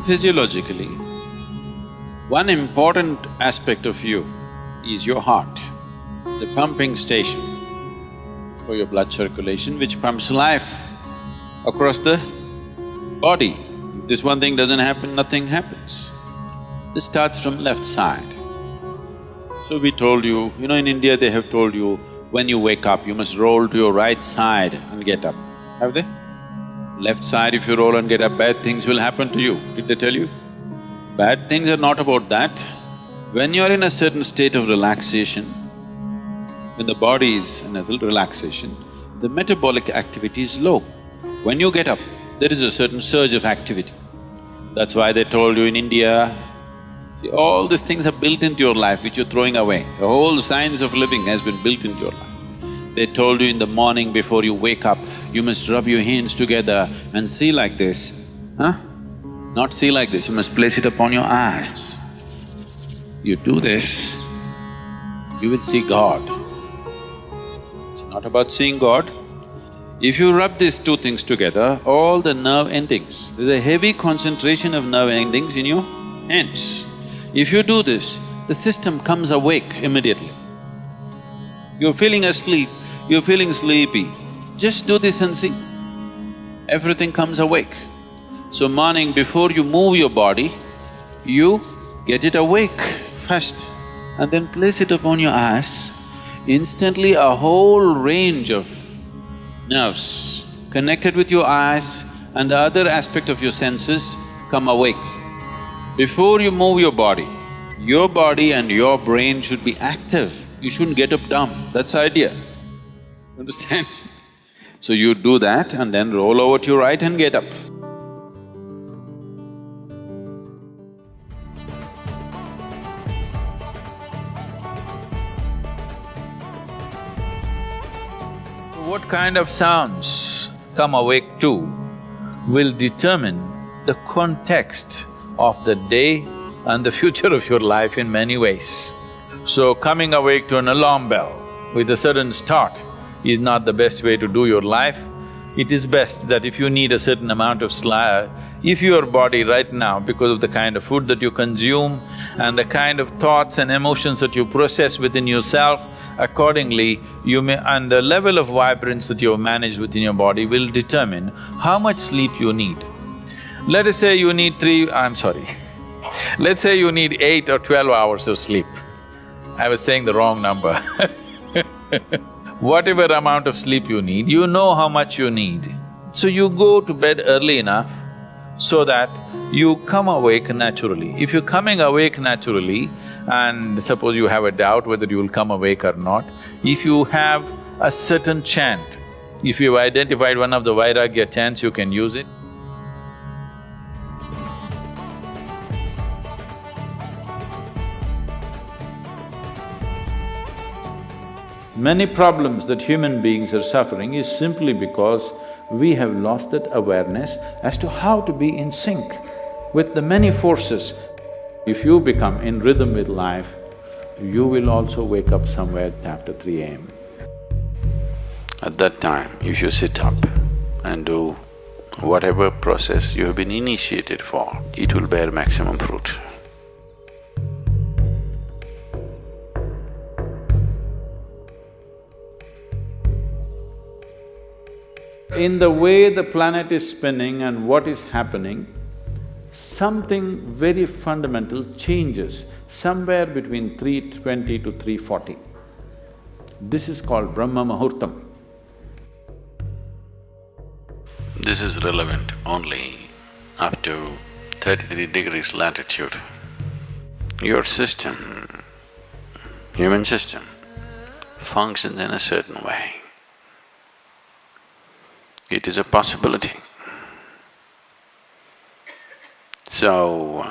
Physiologically, one important aspect of you is your heart, the pumping station for your blood circulation which pumps life across the body. If this one thing doesn't happen, nothing happens. This starts from left side. So we told you, in India they have told you, when you wake up, you must roll to your right side and get up. Have they? Left side, if you roll and get up, bad things will happen to you. Did they tell you? Bad things are not about that. When you're in a certain state of relaxation, when the body is in a relaxation, the metabolic activity is low. When you get up, there is a certain surge of activity. That's why they told you in India, see, all these things are built into your life which you're throwing away. The whole science of living has been built into your life. They told you in the morning before you wake up, you must rub your hands together and see like this, huh? Not see like this, you must place it upon your eyes. You do this, you will see God. It's not about seeing God. If you rub these two things together, all the nerve endings, there's a heavy concentration of nerve endings in your hands. If you do this, the system comes awake immediately. You're feeling asleep, you're feeling sleepy, just do this and see. Everything comes awake. So morning before you move your body, you get it awake first and then place it upon your eyes. Instantly a whole range of nerves connected with your eyes and the other aspect of your senses come awake. Before you move your body and your brain should be active. You shouldn't get up dumb, that's the idea. Understand? So you do that and then roll over to your right and get up. What kind of sounds come awake to will determine the context of the day and the future of your life in many ways. So coming awake to an alarm bell with a sudden start is not the best way to do your life. It is best that if you need a certain amount of if your body right now, because of the kind of food that you consume and the kind of thoughts and emotions that you process within yourself, accordingly and the level of vibrance that you have managed within your body will determine how much sleep you need. Let us say you need let's say you need 8 or 12 hours of sleep. I was saying the wrong number Whatever amount of sleep you need, you know how much you need. So you go to bed early enough so that you come awake naturally. If you're coming awake naturally and suppose you have a doubt whether you will come awake or not, if you have a certain chant, if you've identified one of the Vairagya chants, you can use it. Many problems that human beings are suffering is simply because we have lost that awareness as to how to be in sync with the many forces. If you become in rhythm with life, you will also wake up somewhere after 3 a.m. At that time, if you sit up and do whatever process you have been initiated for, it will bear maximum fruit. In the way the planet is spinning and what is happening, something very fundamental changes somewhere between 3:20 to 3:40. This is called Brahma Muhurtam. This is relevant only up to 33 degrees latitude. Your system, human system, functions in a certain way. It is a possibility. So,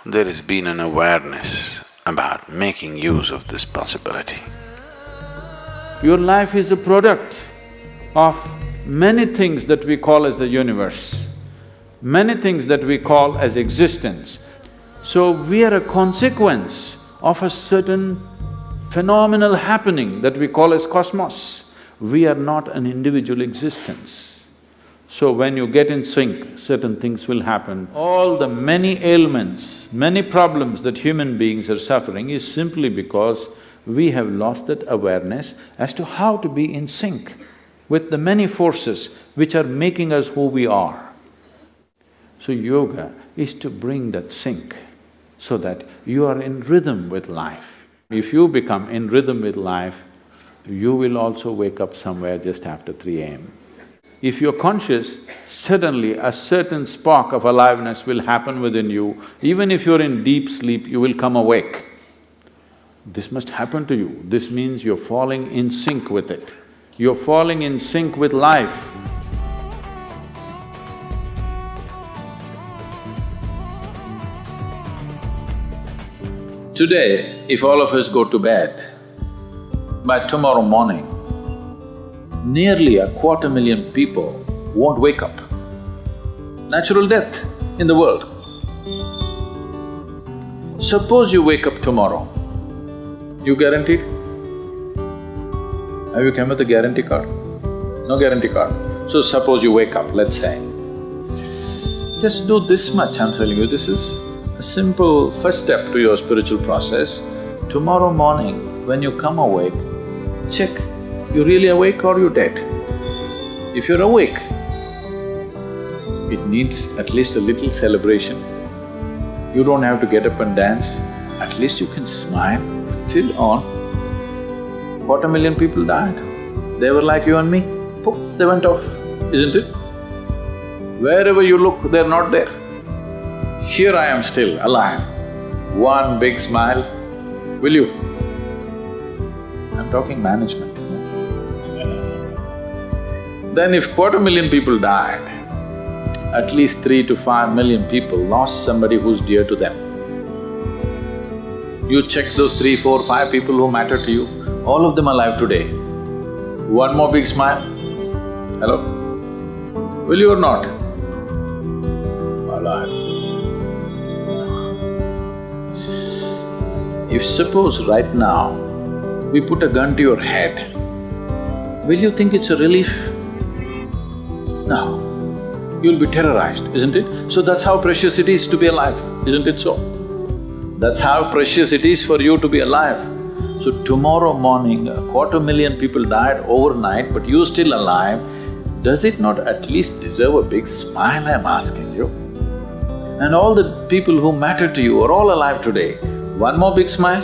there has been an awareness about making use of this possibility. Your life is a product of many things that we call as the universe, many things that we call as existence. So, we are a consequence of a certain phenomenal happening that we call as cosmos. We are not an individual existence. So when you get in sync, certain things will happen. All the many ailments, many problems that human beings are suffering is simply because we have lost that awareness as to how to be in sync with the many forces which are making us who we are. So yoga is to bring that sync so that you are in rhythm with life. If you become in rhythm with life, you will also wake up somewhere just after 3 a.m. If you're conscious, suddenly a certain spark of aliveness will happen within you. Even if you're in deep sleep, you will come awake. This must happen to you. This means you're falling in sync with it. You're falling in sync with life. Today, if all of us go to bed, by tomorrow morning, nearly 250,000 people won't wake up. Natural death in the world. Suppose you wake up tomorrow, you guaranteed? Have you come with a guarantee card? No guarantee card. So suppose you wake up, let's say. Just do this much, I'm telling you, this is a simple first step to your spiritual process. Tomorrow morning, when you come awake, check, you really awake or you dead? If you're awake, it needs at least a little celebration. You don't have to get up and dance, at least you can smile, still on. 250,000 people died. They were like you and me, poof, they went off, isn't it? Wherever you look, they're not there. Here I am still, alive. One big smile, will you? I'm talking management. Then if 250,000 people died, at least 3 to 5 million people lost somebody who's dear to them. You check those 3, 4, 5 people who matter to you, all of them alive today. One more big smile, hello? Will you or not? Alive. If suppose right now, we put a gun to your head, will you think it's a relief? No. You'll be terrorized, isn't it? So that's how precious it is to be alive, isn't it so? That's how precious it is for you to be alive. So tomorrow morning, 250,000 people died overnight, but you're still alive, does it not at least deserve a big smile, I'm asking you? And all the people who matter to you are all alive today. One more big smile?